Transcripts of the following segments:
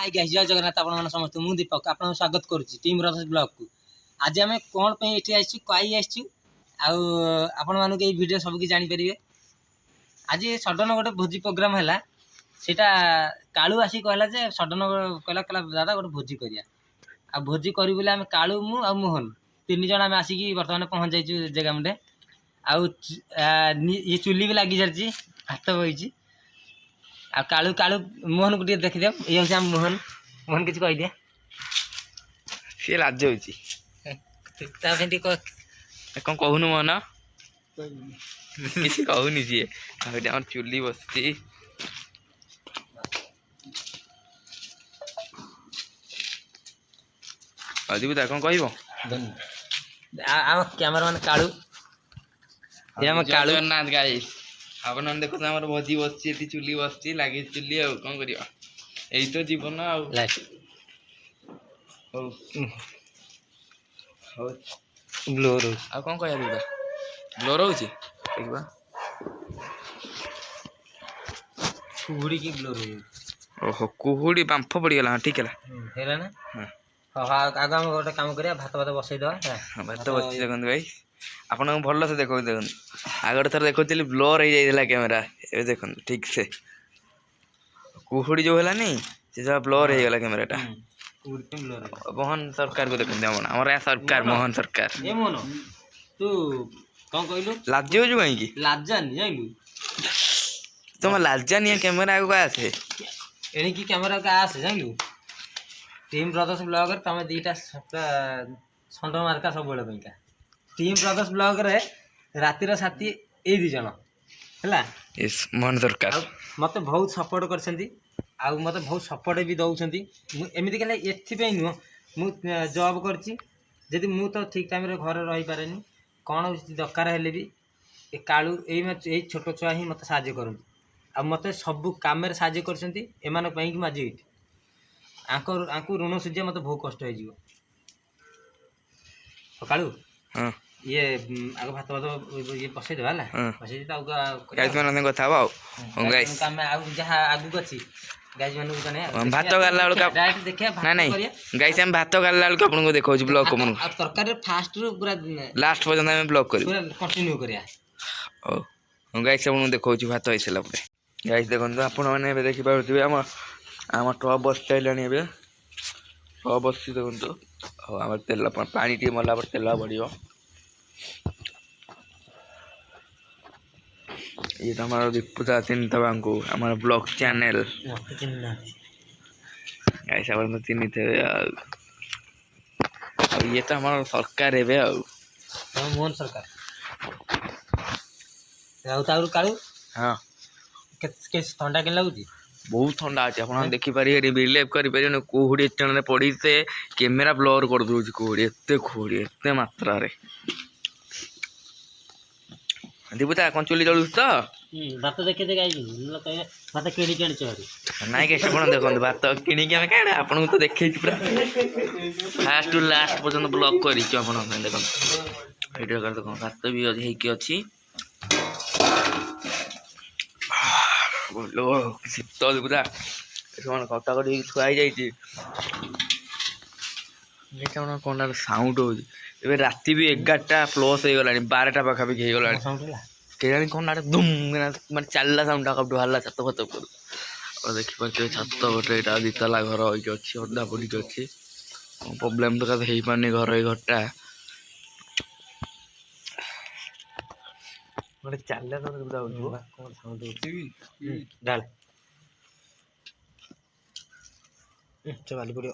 Hi guys जय जगन्नाथ आपण समस्त मु दीपक आपन स्वागत करूची टीम रथ ब्लॉग को। आज आम कौन पे एठी आइछु कई आइछु आपण मानु के वीडियो सब की जानि परिबे। आज सडन गोटे भोजी प्रोग्राम हैला सेटा कालू आसी कहला जे सडन कहला कहला दादा गोटे भोजी करिया आ भोजी करी बोले आम कालू मु आ मोहन तीन जण आम आसिकी वर्तमान पहुंच जाइछु जगह मुंडे ये चुली भी लगी जारची हाथ बइची आ कालू कालू मोहन को देख दे ये हूँ मोहन मोहन किसी कह दिए सी लाज होची कौन कहून मोहन किसी कहूनी सी आम चुली बसची अजीबता कौन कह कैमरा मैन कालू कालू नाथ गाइस आपन देखो हमर भोजी बसची चुली बसची लागी चुली आ कौन करिया एई तो जीवन आ ब्लोर आ कौन कहया दीदा ब्लोर होची देखबा कुहुड़ी की ब्लोर ओहो कुहुड़ी बांफ पड़ी गला ठीक है हेला ना हां आगा हम गोटे काम करिया भात भात बसई दवा भात बसची देखन भाई आपन भल से देखो देखन आगड़ थर देखोतिली ब्लोर हो जाइला कैमरा ए देखन ठीक से कुहुड़ी जो हैला नहीं से सब ब्लोर हो गला कैमराटा मोहन सरकार को देखन हमरा सरकार मोहन सरकार ए मोहन तू कौन कहलु लाज हो जो की लाजानी जाइलु तुम लाजानी कैमरा आगो आसे एनी की कैमरा का आसे जाइलु टीम ब्रदर्स ब्लॉगर तमे दीटा संड मार्का सब बेले पइका टीम ब्रदर्स ब्लॉग रे रातिर साथी ए दी जण हैला यस मोहन सरकार मते बहुत सपोर्ट करछंती आ मते बहुत सपोर्ट भी दउछंती एमिति केले एथि पे नु मु जॉब करची जदि मु तो ठीक टाइम रे घर रही पारेनी कोन दरकार हेले भी ए कालू ए छोट छुआ ही मते साहाय्य करंती आ मते सब काम रे साहाय्य करछंती एमान पई कि माजी आंको ऋण सुझिया मते बहुत कष्ट हो जीवो कालू हां ये आगो भात भात ये पसई देबा हला पसई दे ताऊ गाइस मन कथा बा गाइस काम आ जहा आगु गछि गाइस मन को ने भात गाला वाला डायरेक्ट देखिया भात नहीं गाइस हम भात गाला वाला आपन को देखौ ब्लॉग को मन आ तरकारी फास्ट रो पूरा लास्ट पर्यंत हम ब्लॉग करी पूरा कंटिन्यू करिया ओ गाइस आपन देखौ भात होइसला परे गाइस देखन तो आपन माने देखि पाउथिबे हम टॉप बस चाइलानी एबे टॉप बस देखन तो हमर तेल पानी टी मला पर तेल बढ़ियो ये तो हमारा दीपुता चिंता बांकू हमारा ब्लॉग चैनल ऐसा बंद तीन थे अब ये तो हमारा सरकार है बे मोहन सरकार राउ ताऊ कालू हां के ठंडा के लागुची बहुत ठंडा अछि अपन देखि पारी रिलीव करि पारी न कुहुडी चैनल रे पड़ी से कैमरा ब्लर कर दउ कुहुडी एते मात्रा रे दीपुता कौन चुली जलु तो भात देखे दे गाई भात किणी किणी चोरी नाइ के आपण देखन भात किणी के हम काडा आपण तो देखै छी पूरा फास्ट टू लास्ट पर्यंत ब्लॉक करी छी आपण देखन वीडियो कर देखो भात भी हेई के अछि बोलो सितो दीपुता सोन कटा कटी छुआई जाई छी ये कोन कोन साउंड हो एबे राती भी 11टा प्लस हो गलानी 12टा पाखा भी हे गलानी केजानी कोन नाटे दुम माने चलला साउंड का कबडू हल्ला छत फत कर और देखि पर के छत गोटे एटा दितला घर होई के अछि ओडा पडी के अछि प्रॉब्लम तो का हेई पानी घर ए घरटा गोटे चलला तो बुझाउ कोन साउंड होती डाल चल पड़ियो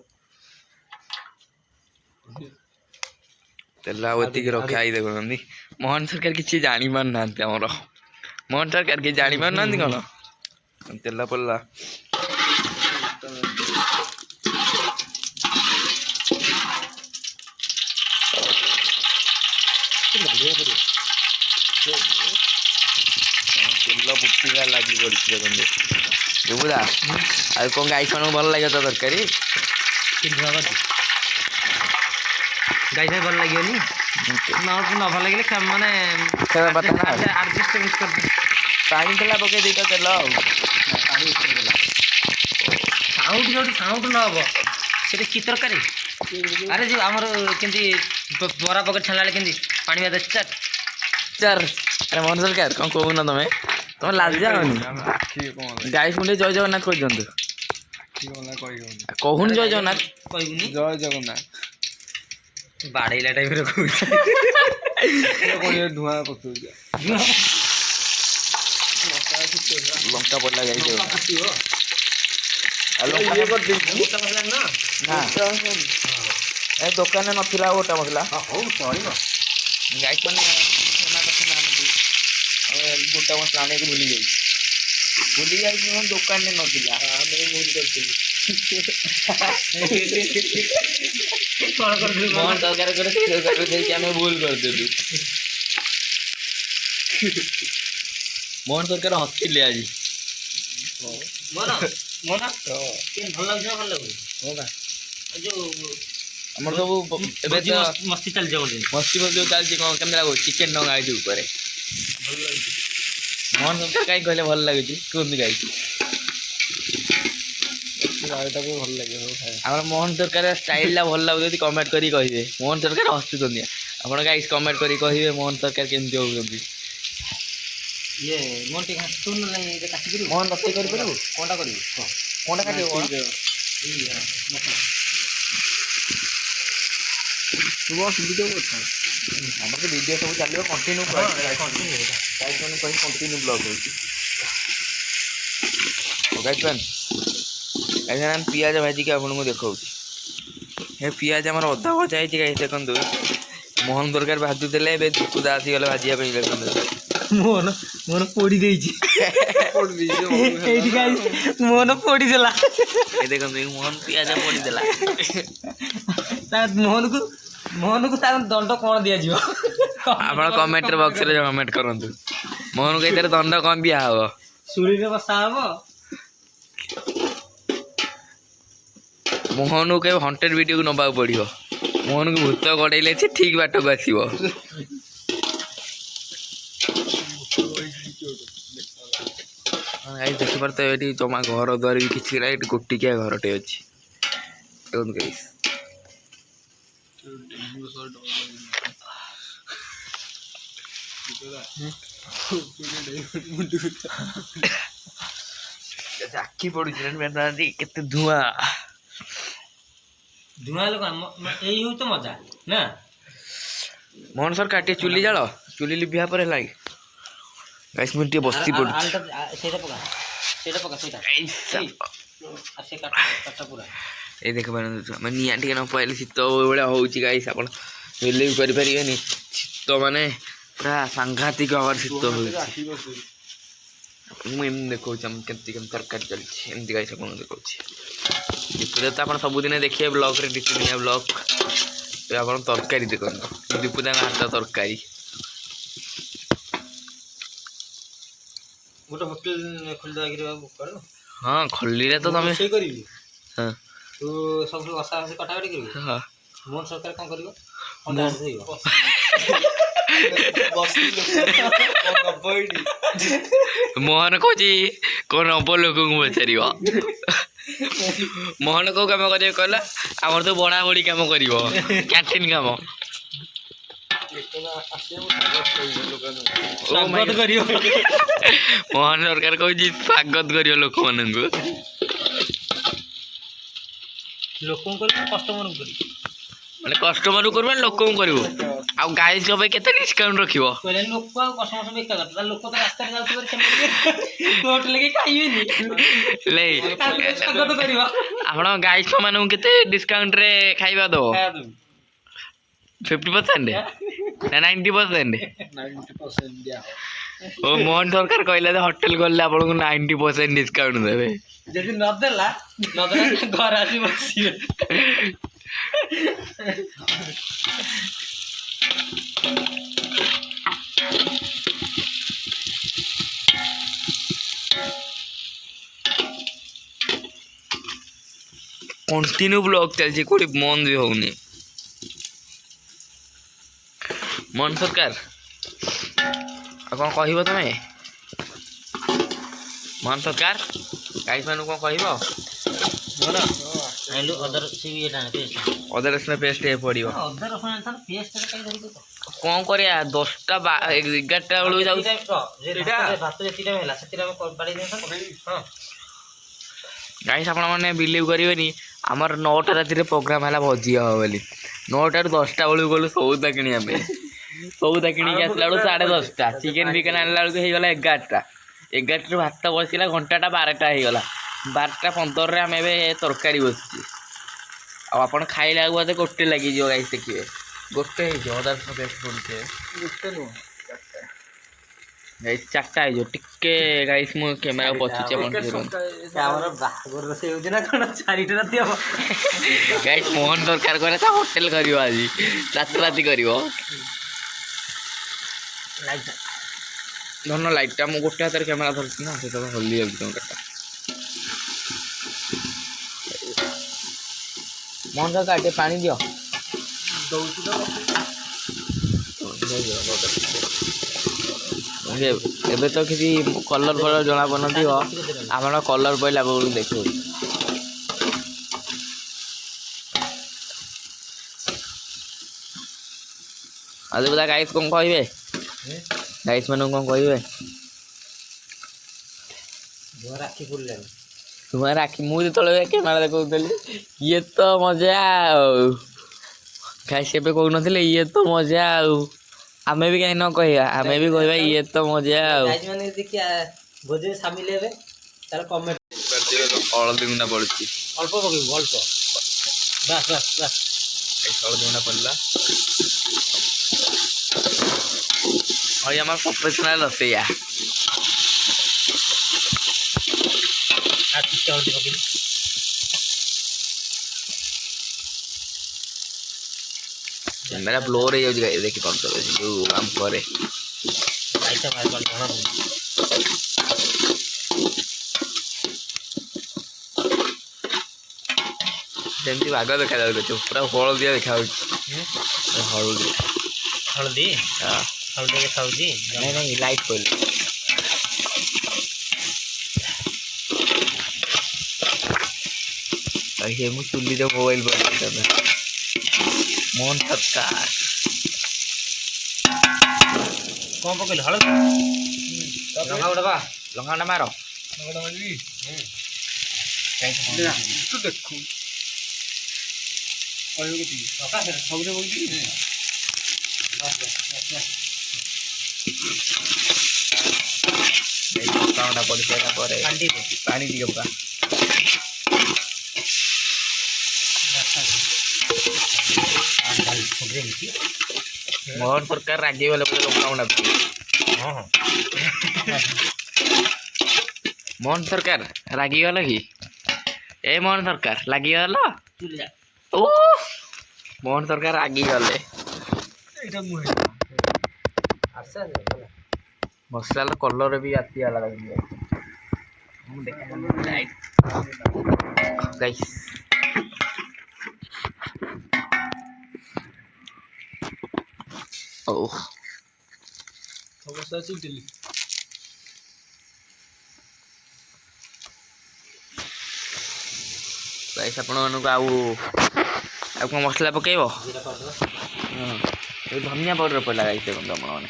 तेला ओती के रखाई देखो नंदी मोहन सरकार किछि जानि मान नांती हमरो मोहन सरकार के जानि मान नांती कोन तेला पल्ला तेला बुट्टी का लागी पड़ी देखन दे बुझा आ कोन गाइस मन भल लागे तो तरकारी गाइस भल लागियो नी न भल लागिले माने एडजस्ट कर पानी तेला पके देता तेल पानी ସାଉଣ୍ଡ ଯୋଉଠି ସାଉଣ୍ଡ ନ ହବ ସେଠି କି ତରକାରୀ ଆରେ ଯୋଉ ଆମର କେମିତି ବରା ପକେଟ ଛାଣିଲା ବେଳେ କେମିତି ପାଣି ବାଦ ଚାଟ ଚାର ଆରେ ମୋହନ ସରକାର କ'ଣ କହୁନ ତମେ ଲାଜ ଯାଉନି ଗାଈ ମୁଣ୍ଡେ ଜୟ ଜଗନ୍ନାଥ କହିଦିଅନ୍ତୁ କହୁନି ଜୟ ଜଗନ୍ନାଥ କହିବୁନି ଜୟ ଜଗନ୍ନାଥ ବାଡ଼େଇଲା ଟାଇପର କହୁଛି ଧୂଆଁ ପକଉଛି ଲଙ୍କା ପଡ଼ିଲା ଗାଈ ଫୁଟିବ ନା ଏ ଦୋକାନରେ ନଥିଲା ଆଉ ଗୋଟା ମସଲା ହଉ ଚଳିବ ଗାଈ ମାନେ ଗୋଟା ମସଲା ଆଣିବାକୁ ଭୁଲି ଯାଇଛି ଦୋକାନରେ ନଥିଲା ଆମେ ଭୁଲ କରିଥିଲୁ କ'ଣ କରିଥିଲୁ ମୋହନ ତରକାରୀ କରି ସେଇ ତରକାରୀ ଦେଇକି ଆମେ ଭୁଲ କରିଦେଲୁ ମୋହନ ତରକାରୀ ହସିଲେ ଆଜି ମନ ମନ କେମିତି ଭଲ ଲାଗୁଛି ନା ଭଲ ଲାଗୁଛି ଏ ଯୋଉ ଆମର ସବୁ ଏବେ ତ ମସ୍ତି ଚାଲିଛି ବୋଲି ମସ୍ତି ଯୋଉ ଚାଲିଛି କ'ଣ କେମିତି ଲାଗୁଛି ଚିକେନ ଟଙ୍କା ହେଇଛି ଉପରେ ଭଲ ଲାଗୁଛି ମୋହନ ତରକାରୀ କାହିଁକି କହିଲେ ଭଲ ଲାଗୁଛି କୁହନ୍ତୁ ଗାଇକି ଗାଈଟାକୁ ଭଲ ଲାଗିବ ଆମର ମୋହନ ତରକାରୀ ଷ୍ଟାଇଲଟା ଭଲ ଲାଗୁଛି ଯଦି କମେଣ୍ଟ କରିକି କହିବେ ମୋହନ ତରକାରୀ ହସୁଛନ୍ତି ଆପଣ ଗାଇସ୍ କମେଣ୍ଟ କରି କହିବେ ମୋହନ ତରକାରୀ କେମିତି ହଉଛନ୍ତି ଇଏ ମୋର ଟିକେ ଘାସ ଶୁଣୁ ନାହିଁ ଏବେ କାଟିକିରି ମୋହନ ରୋଷେଇ କରିପାରିବୁ କ'ଣଟା କରିବୁ କ'ଣଟା କାଟିବ କ'ଣ ଆମର ତ ଭିଡ଼ିଓ ସବୁ ଚାଲିବ କଣ୍ଟିନ୍ୟୁ କଣ୍ଟିନ୍ୟୁ ବ୍ଲଗ୍ ହେଉଛି ଗାଇସ୍ ଆଜ୍ଞା ଆମେ ପିଆଜ ଭାଜିକି ଆପଣଙ୍କୁ ଦେଖାଉଛି ଏ ପିଆଜ ଆମର ଅଧା ଭଜା ହେଇଛି ଗାଇସ୍ ଦେଖନ୍ତୁ ମୋହନ ତରକାରୀ ଭାଜୁଥିଲେ ଏବେ ଦୀପୁଦା ଆସିଗଲେ ଭାଜିବା ପାଇଁ ଦେଖନ୍ତୁ ମୋହନ ମୋହନ ପୋଡ଼ି ଦେଇଛି ଏଇଠି ଗାଈ ମୋହନ ପୋଡ଼ିଦେଲା ଏ ଦେଖନ୍ତୁ ମୋହନ ପିଆଜ ପୋଡ଼ିଦେଲା ତା ମୋହନକୁ ତାର ଦଣ୍ଡ କ'ଣ ଦିଆଯିବ ଆପଣ କମେଣ୍ଟ ବକ୍ସରେ କମେଣ୍ଟ କରନ୍ତୁ ମୋହନକୁ ଏଥିରେ ଦଣ୍ଡ କ'ଣ ଦିଆହବ ଶୁଳିରେ ବସା ହବ ମୋହନକୁ କେବେ ହଣ୍ଟେଡ୍ ଭିଡ଼ିଓକୁ ନେବାକୁ ପଡ଼ିବ ମୋହନକୁ ଭୂତ ଗଡ଼େଇଲେ ସେ ଠିକ୍ ବାଟକୁ ଆସିବ ଦେଖିପାରୁଥିବେ ଏଠି ଜମା ଘର ଦ୍ୱାର ବି କିଛି ନାହିଁ ଏଠି ଗୋଟିକିଆ ଘରଟେ ଅଛି ଦେଖନ୍ତୁ ଗାଇସ୍ ଆଖି ପଡୁଛି କେତେ ଧୂଆଁ ଧୂଆଁ ଲୋକ ଏଇ ହଉଛି ତ ମଜା ନା ମୋହନ ସରକାର ଟିକେ ଚୁଲି ଜାଳ ଚୁଲି ଲିଭିବା ପରେ ହେଲାକି ଗାଇସ୍ ମୁଁ ଟିକେ ବସି ପଡୁଛି ସେଇଟା ପକା ସେଇଟା ଏଇ ଦେଖିପାରନ୍ତୁ ଆମେ ନିଆଁ ଟିକେ ନ ପାଇଲେ ଶୀତ ଭଳିଆ ହେଉଛି ଗାଇସ୍ ଆପଣ ବିଲିଭ୍ କରିପାରିବେନି ଶୀତ ମାନେ ପୁରା ସାଂଘାତିକ ଭାବରେ ଶୀତ ହେଉଛି ମୁଁ ଏମିତି ଦେଖାଉଛି ଆମ କେମିତି ତରକାରୀ ଚାଲିଛି ଏମିତି ଗାଇସ୍ ଆପଣଙ୍କୁ ଦେଖାଉଛି ଦୀପୁଦା ତ ଆପଣ ସବୁଦିନ ଦେଖିବେ ବ୍ଲଗ୍ରେ ଦିତିନିଆ ବ୍ଲଗ୍ ଆପଣ ତରକାରୀ ଦେଖନ୍ତୁ ଦୀପୁଦାଙ୍କ ହାତ ତରକାରୀ ଗୋଟେ ହୋଟେଲ ଖୋଲିଦେବାକି ବୁକ୍ କର ହଁ ଖୋଲିଲେ ତ ତମେ ରୋଷେଇ କରିବି ହଁ ତୁ ସବୁ ବସା ବସି କଟାକଟି କରିବୁ ହଁ ମୋହନ ସରକାର କ'ଣ କରିବ ମୋହନ କହୁଛି କ'ଣ ନବ ଲୋକଙ୍କୁ ପଚାରିବ ମୋହନ କେଉଁ କାମ କରିବ କହିଲା ଆମର ତ ବଢ଼ା ବଢ଼ି କାମ କରିବ କ୍ୟାଣ୍ଟିନ୍ କାମ ମୋହନ ସରକାର କହୁଛି ସ୍ୱାଗତ କରିବ ଲୋକମାନଙ୍କୁ ଲୋକଙ୍କୁ କରିବୁ କଷ୍ଟମରଙ୍କୁ କରିବୁ ମାନେ କଷ୍ଟମରକୁ କରିବ ଲୋକଙ୍କୁ କରିବୁ ଆଉ ଗାଈଙ୍କ ପାଇଁ କେତେ ଡିସକାଉଣ୍ଟ ରଖିବ କହିଲେ ଲୋକ ଆଉ କଷ୍ଟମର ସବୁ ଏକା କଥା ଲୋକ ତ ରାସ୍ତାରେ ଯାଉଥିବେ ସେମାନେ ହୋଟେଲ କି ଖାଇବେନି ସ୍ୱାଗତ କରିବ ଆପଣ ଗାଈଙ୍କ ମାନଙ୍କୁ କେତେ ଡିସକାଉଣ୍ଟରେ ଖାଇବା ଦେବ 50% ନା 90%? ଓ ମୋହନ ସରକାର କହିଲେ ଯେ ହୋଟେଲ ଗଲେ ଆପଣଙ୍କୁ 90% ଡିସକାଉଣ୍ଟ ଦେବେ ଯଦି ନଦେଲା ଘରେ ଆସି ବସିବେ କଣ୍ଟିନ୍ୟୁ ବ୍ଲଗ୍ ଚାଲିଛି କୋଉଠି ବନ୍ଦ ବି ହଉନି ମୋହନ ସରକାର ଆଉ କ'ଣ କହିବ ତମେ ମୋହନ ସରକାର ଗାଈ ମାନଙ୍କୁ କ'ଣ କହିବ ଭଲ ଆଇଲୁ ଅଦର ସେ ବି ଏଟା ପେଷ୍ଟ ଅଦା ରସୁଣ ପେଷ୍ଟ ପଡ଼ିବ। ଅଦା ରସୁଣ ଆଣିଥାନ୍ତ ପେଷ୍ଟ କାଇଁ ଧରିକି ତ କ'ଣ କରିବା 10ଟା 11ଟା ବେଳକୁ ଯାଉଛି। ଭାତ ଯେତିକି ଟାଇମ୍ ହେଲା ସେଥିରେ ଆମେ ବାড়ি ଦେଇଥାନ୍ତୁ। ହଁ ଗାଇସ୍ ଆପଣମାନେ ବିଲିଭ୍ କରିବେନି ଆମର 9ଟା ରାତିରେ ପ୍ରୋଗ୍ରାମ୍ ହେଲା ଭୋଜି ହେବ ବୋଲି। 9ଟାରୁ 10ଟା ବେଳକୁ ଗଲୁ ସଉଦା କିଣିବା ପାଇଁ। ସଉଦା କିଣିକି ଆସିଲା ବେଳକୁ 10:30। ଚିକେନ୍ ଫିକେନ୍ ଆଣିଲା ବେଳକୁ ହେଇଗଲା 11ଟା। 11ଟାରୁ ଭାତ ବସିଲା ଘଣ୍ଟାଟା 12ଟା ହେଇଗଲା। 12:15ରେ ଆମେ ଏବେ ତରକାରୀ ବସିଛୁ। ଆଉ ଆପଣ ଖାଇଲା ବେଳକୁ ବୋଧେ 1ଟେ ଲାଗିଯିବ ଗାଇସ୍ ଦେଖିବେ। 1ଟେ ହେଇଯିବ ଅଦା ରସୁଣ ପେଷ୍ଟ ପଡ଼ୁଛି। 1ଟେ ନୁହଁ ଗାଇସ୍ 4ଟା ହେଇଯିବ। ଟିକେ ଗାଇସ୍ ମୁଁ କ୍ୟାମେରା ପଛୁଛି ଆପଣ ଆମର ବାହାଘର ରୋଷେଇ ହେଉଛି ନା କ'ଣ 4ଟା ରାତି ହବ। ଗାଇସ୍ ମୋହନ ଦରକାର କରେ ତା ହୋଟେଲ କରିବ ଆଜି ରାତି କରିବ। ଧନ ଲାଇଟ୍ଟା ମୁଁ ଗୋଟେ ହାତରେ କ୍ୟାମେରା ଧରିଛି ନା ସେଟା ହଲି ଯାଉଛି ଟଙ୍କାଟା। ମୋହନ ଦରକାର ଟିକେ ପାଣି ଦିଅ। ଏବେ ତ କିଛି କଲର୍ ଫଲର୍ ଜଣା ପଡ଼ୁନଥିବ। ଆମର କଲର୍ ପଇଲା ବେଳକୁ ଦେଖିବୁ। ଆଉ ବୋଧେ ଗାଇସ୍ କ'ଣ କହିବେ? ଗାଇସ୍ ମାନଙ୍କୁ କ'ଣ କହିବେ? ରାକ୍ଷୀ ପୁରିଲାଣି ତୁମେ ରାକ୍ଷୀ ମୁଁ ଯେତେବେଳେ କ୍ୟାମେରା ଦେଖାଉଥିଲି ଇଏ ତ ମଜା ଆଉ ଗାଇସ୍ ଏବେ କହୁନଥିଲେ ଇଏ ତ ମଜା ଆଉ ଆମେ ବି କାହିଁ ନ କହିବା ଆମେ ବି କହିବା ଇଏ ତ ମଜା ଆଉ। ମାନେ ଯଦି ଭୋଜିରେ ସାମିଲ ହେବେ ତାହେଲେ କମେଣ୍ଟ ହଳଦୀ ଗୁଣ୍ଡା ପଡ଼ୁଛି ଅଳ୍ପ ପକେଇବୁ ଅଳ୍ପ ବାସ୍ ବାସ୍ ବାସ୍ ହଳଦୀ ଗୁଣ୍ଡା ପଡ଼ିଲା। ଭାଇ ଆମର ପ୍ରଫେସନାଲ ରୋଷେଇଆ। ଟିକେ ହଳଦୀ ପକେଇବୁ କ୍ୟାମେରା ବ୍ଲୋର ହେଇଯାଉଛି ଗାଈ ଦେଖିପାରୁଥିବେ ଯୋଉ ଆମ ପରେ ସେମିତି ବାଗ ଦେଖାଯାଉଛି ପୁରା ହଳଦିଆ ଦେଖାଯାଉଛି। ହଳଦୀ ହଳଦୀ ହଳଦୀ ଦେଖାଯାଉଛି ନାଇଁ ନାଇଁ ଲାଇଟ୍ କହିଲେ ମୁଁ ଚୁଲିରେ ମୋବାଇଲ ପକେଇଛି ମୋହନ ସରକାର କ'ଣ ପକେଇଲୁ ହଳଦୀ ଲଙ୍କା ଗୁଣ୍ଡ ବା ଲଙ୍କାଟା ମାର ଦେଖୁ ସବୁରେ ବଇଛି ଲଙ୍କାଟା ପଡ଼ିସାରିଲା ପରେ ପାଣି ଟିକେ ପକା। ମୋହନ ସରକାର ରାଗିଗଲେ ବୋଧେ ଲଙ୍କାଗୁଣ୍ଡା ମୋହନ ସରକାର ରାଗିଗଲ କି ଏ ମୋହନ ସରକାର ଲାଗିଗଲ ଓ ମୋହନ ସରକାର ରାଗିଗଲେ ମସଲାର କଲର୍ ବି ଆସିଗଲା ଗାଇସ୍। ଓ ସମସ୍ତେ ଆସିଥିଲି ଗାଇସ୍ ଆପଣମାନଙ୍କୁ ଆଉ କ'ଣ ମସଲା ପକେଇବ? ଏ ଧନିଆ ପାଉଡ଼ର ପଡ଼ିଲା ଗାଇସ୍ ଦେଖନ୍ତୁ ଆପଣମାନେ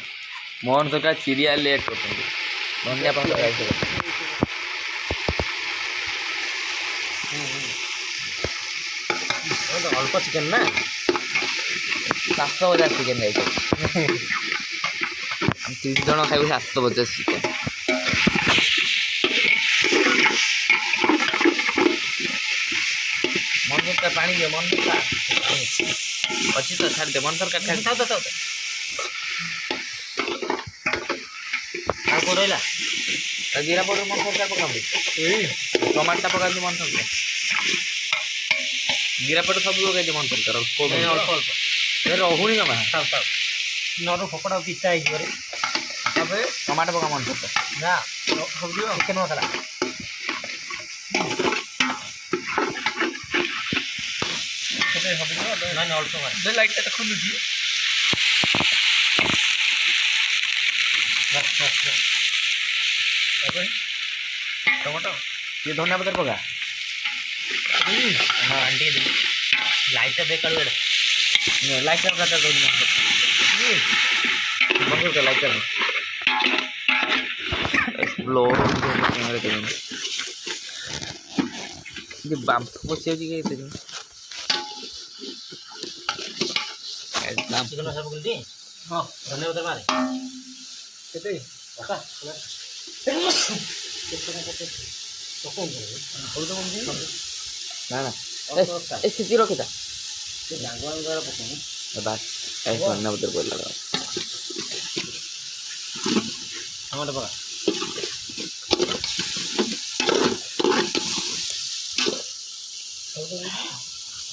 ମୋହନ ସରକାର ଚିରିଆ ଲେଟ୍ କରୁଛନ୍ତି ଧନିଆ ପାଉଡ଼ର ଗାଇସ୍ ଅଳ୍ପ ଚିକେନ୍ ନା 750 ଚିକେନ୍ ଗାଇସ୍ ଆମେ 3 ଜଣ ଖାଇବୁ 750 ଚିକେନ୍। ମନ ସରକାର ପାଣି ଦିଅ ମନ ସରକାର ଅଛି ତ ଛାଡ଼ିଦିଅ ମନ ସରକାର ଛାଡ଼ି ଆଉ କେଉଁ ରହିଲା ଜିରା ପାଉଡ଼ର ମନ ସରକାର ପକାନ୍ତୁ ଟମାଟୋଟା ପକାନ୍ତୁ ମନ ସରକାର ଜିରା ପାଉଡ଼ର ସବୁ ପକାଇଛି ମନ ସରକାର ଅଳ୍ପ ଅଳ୍ପ ରହୁନି ଜମା ନରୁ ଫୋପଡ଼ା ପିତା ହେଇଯିବ ତାପରେ ଟମାଟୋ ପକା ମନ ସରକାର ନା ଚିକେନ୍ ମସଲା ନାଇଁ ଅଳ୍ପ ଲାଇଟ୍ଟା ଦେଖୁଛି ଟମାଟୋ ଟିକେ ଧନିଆ ପତ୍ର ପକା ଟିକେ ଲାଇଟ୍ଟା ଦେଖ କାଳୁ ଏଇଟା ଲାଇଟ୍ଟା କଥା କହୁଛି ବସ ଲାଇଟ୍ଟା ବ୍ଲୋ କ୍ୟାମେରା ଦେବେନି ବାମ୍ଫ ପଶିଯାଉଛି କି ଏତେ ଚିକେନ ସବୁ କରୁଛି ହଁ ଧନ୍ୟବାଦ ମାରେ କେତେ ନା ନା ଏ ସିଜି ରଖିଥା ବାସ୍ ଧନ୍ୟବାଦ ପଡ଼ିଲା ଟମାଟୋ ପକା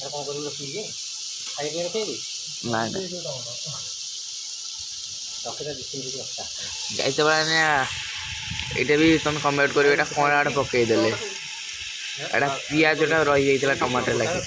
କ'ଣ କରିବୁ ରଖିକି ଖାଇକି ରଖେଇବି ନାଇଁ ନାଇଁ ରଖିଥା ଦୁଇ ତିନି ରଖା ଯେତେବେଳେ ଏଇଟା ବି ତମେ କମେଣ୍ଟ କରିବ ଏଇଟା କ'ଣ ଆଡ଼େ ପକେଇଦେଲେ ଏଇଟା ପିଆଜଟା ରହିଯାଇଥିଲା ଟମାଟୋ ଲାଗି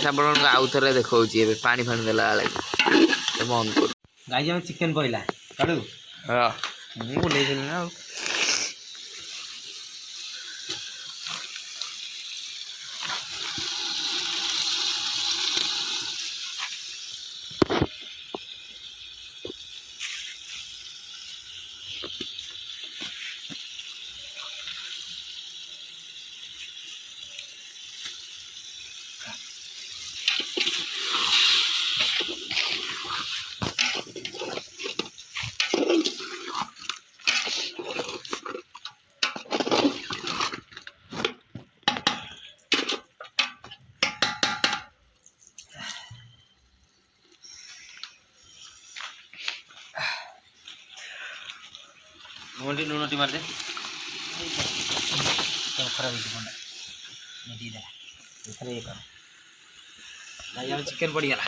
ଆପଣଙ୍କୁ ଆଉ ଥରେ ଦେଖାଉଛି ଏବେ ପାଣି ଫାଣି ଦେଲା ବେଳେ ବନ୍ଦ କରୁ ଗାଈ ଆମେ ଚିକେନ ପଇଲା କାଢୁ ହଁ ମୁଁ ବୁଲେଇଥିଲି ନା ଆଉ ଲୁଣଟି ଲୁଣଟି ମାରିଦେ ଖରାପ ହେଇଛି ଫୋନ୍ଟା ଦେଇଦେଲା ଏଥର ଇଏ କର ଗାଈ ଆମେ ଚିକେନ ପଡ଼ିଗଲା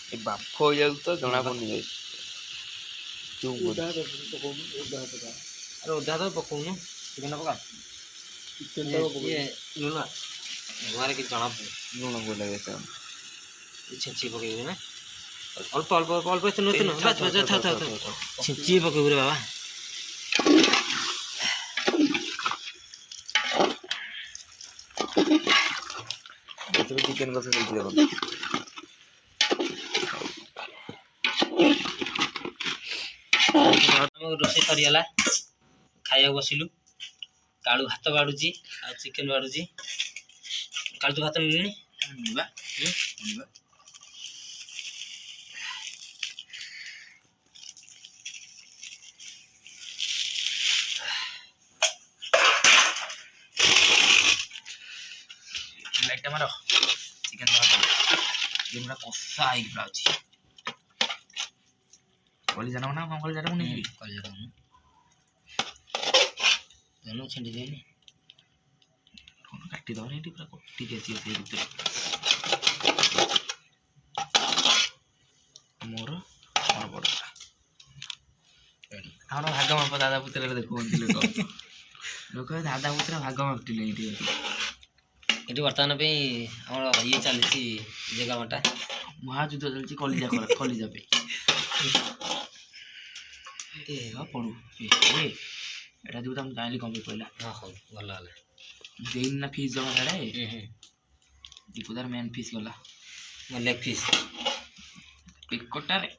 ଏ ବାମ୍ଫ ହେଇଯାଉଛି ତ ଜଣା ପଡ଼ୁନି ଆରେ ଅଧା ତ ପକଉନୁ ଚିକେନ ପକା ଇଏ ଲୁଣ ଘରେ କିଛି ଜଣା ପଡ଼ୁନି ଲୁଣ ପଡ଼ିଲା ଛିଞ୍ଚି ପକେଇବୁ ନା ଅଳ୍ପ ଅଳ୍ପ ଅଳ୍ପ ଅଳ୍ପ ଏତେ ନୁହେଁ ଛିଞ୍ଚି ପକେଇବୁ ରେ ବାବା ଚିକେନ କଥା କହିଥିଲେ ରୋଷେଇ ସରିଗଲା ଖାଇବାକୁ ବସିଲୁ କାଳୁ ଭାତ ବାଢ଼ୁଛି ଆଉ ଚିକେନ ବାଢ଼ୁଛି କାଳୁ ତୁ ଭାତ ମିଳୁନି ଲାଇଟ୍ଟା ମାର ଚିକେନ ପୁରା କଷା ହେଇକି ପୁରା ଅଛି କଲିଜା ନେବ ନା କ'ଣ କଲିଜାଟା ମୁଁ ନେଇଯିବି କଲିଜା ଦଉନୁ ଛିଣ୍ଡି ଦେଇନି କାଟିଦେବନି ଏଠି ପୁରା କଟିକି ଆସିବ ସେଇ ଭିତରେ ମୋର କ'ଣ ପଡ଼ୁଥିଲା ଆମର ଭାଗ ମାପ ଦାଦା ପୁତ୍ରରେ ଦେଖୁଛନ୍ତି ଲୋକ ଦାଦା ପୁତ୍ର ଭାଗ ମାପିଲେ ଏଇଠି ଏଠି ବର୍ତ୍ତମାନ ପାଇଁ ଆମର ଇଏ ଚାଲିଛି ଜାଗା ବଣ୍ଟା ମହାଯୁଦ୍ଧ ଚାଲିଛି କଲିଜା କଲିଜା ପାଇଁ ଏ ପଡ଼ୁ ଏଇଟା ଯେଉଁ ମୁଁ ଜାଣିଲି କ'ଣ ପାଇଁ କହିଲା ହଁ ହଉ ଭଲ ହେଲା ଦେଇନି ନା ଫିସ୍ ଜମା ସାଡ଼େ ଦୀପୁଦାର ମେନ୍ ଫିସ୍ ଗଲା ଲେଗ୍ ଫିସ୍ ପିକଟାରେ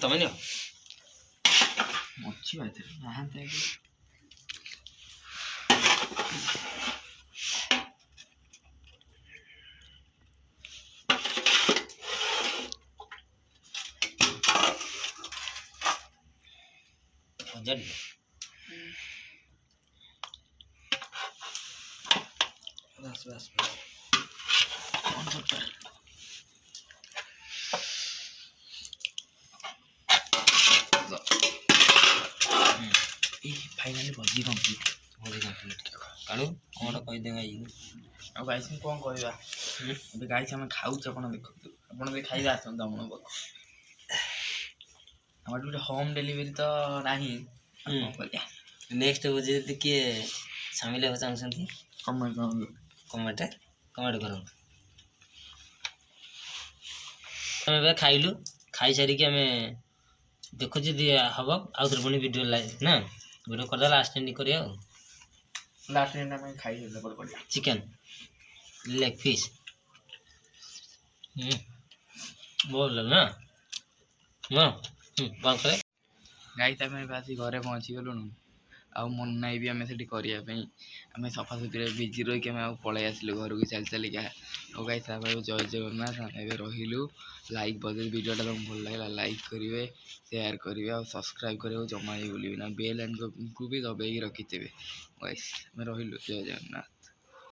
ତମେ ନିଅ ଅଛି ବା ଏଥିରେ ନାହାନ୍ତି ଜାଣି ବାସ୍ ବାସ୍ ଫାଇନାଲି ଭୋଜି କମ୍ପ୍ଲିଟ୍। ଭୋଜି କମ୍ପ୍ଲିଟ୍। କାଳୁ କ'ଣ କହିଦେ ଗାଈ ଆଉ ଗାଇସ୍ ମୁଁ କ'ଣ କହିବା, ଏବେ ଗାଇସ୍ ଆମେ ଖାଉଛୁ, ଆପଣ ଦେଖନ୍ତୁ, ଆପଣ ବି ଖାଇବା ଆସନ୍ତୁ ଆମ ପାଖକୁ। ଆମର ଗୋଟେ ହୋମ୍ ଡେଲିଭରି ତ ନାହିଁ, କ'ଣ କରିବା। ନେକ୍ସଟ ଭୋଜି ଯଦି କିଏ ସାମିଲ ହେବାକୁ ଚାହୁଁଛନ୍ତି କମେଣ୍ଟ କରନ୍ତୁ। ଆମେ ଏବେ ଖାଇଲୁ, ଖାଇସାରିକି ଆମେ ଦେଖୁଛୁ ଯଦି ହବ ଆଉ ଥରେ ପୁଣି ଭିଡ଼ିଓ ନା ଭିଡ଼ିଓ କରିଦେବା ଲାଷ୍ଟ ଏଣ୍ଡିଂ କରିବା ଆଉ। ଲାଷ୍ଟ ଏଣ୍ଡ ଆମେ ଖାଇସାରିଲା ପରେ କରିବା। ଚିକେନ୍ ଲେଗ୍ ପିସ୍ ଭଲ ନା କ'ଣ କରେ। ଗାଇସ୍ ଆମେ ଏବେ ଆସି ଘରେ ପହଞ୍ଚିଗଲୁଣୁ, ଆଉ ମନ ନାହିଁ ବି ଆମେ ସେଠି କରିବା ପାଇଁ। ଆମେ ସଫାସୁତୁରା ବିଜି ରହିକି ଆମେ ଆଉ ପଳେଇ ଆସିଲୁ ଘରକୁ ଚାଲି ଚାଲିକା। ଆଉ ଗାଇସ୍ ତାପରେ ଜୟ ଜଗନ୍ନାଥ। ଆମେ ଏବେ ରହିଲୁ। ଲାଇକ୍ ବଜେଇ ଭିଡ଼ିଓଟା ତମକୁ ଭଲ ଲାଗିଲା ଲାଇକ୍ କରିବେ, ସେୟାର କରିବେ, ଆଉ ସବସ୍କ୍ରାଇବ୍ କରିବାକୁ ଜମା ବି ଭୁଲିବେ ନା। ବେଲ୍ ଆଇକନ୍କୁ ବି ଦବେଇକି ରଖିଥିବେ। ଗାଇସ୍ ଆମେ ରହିଲୁ। ଜୟ ଜଗନ୍ନାଥ।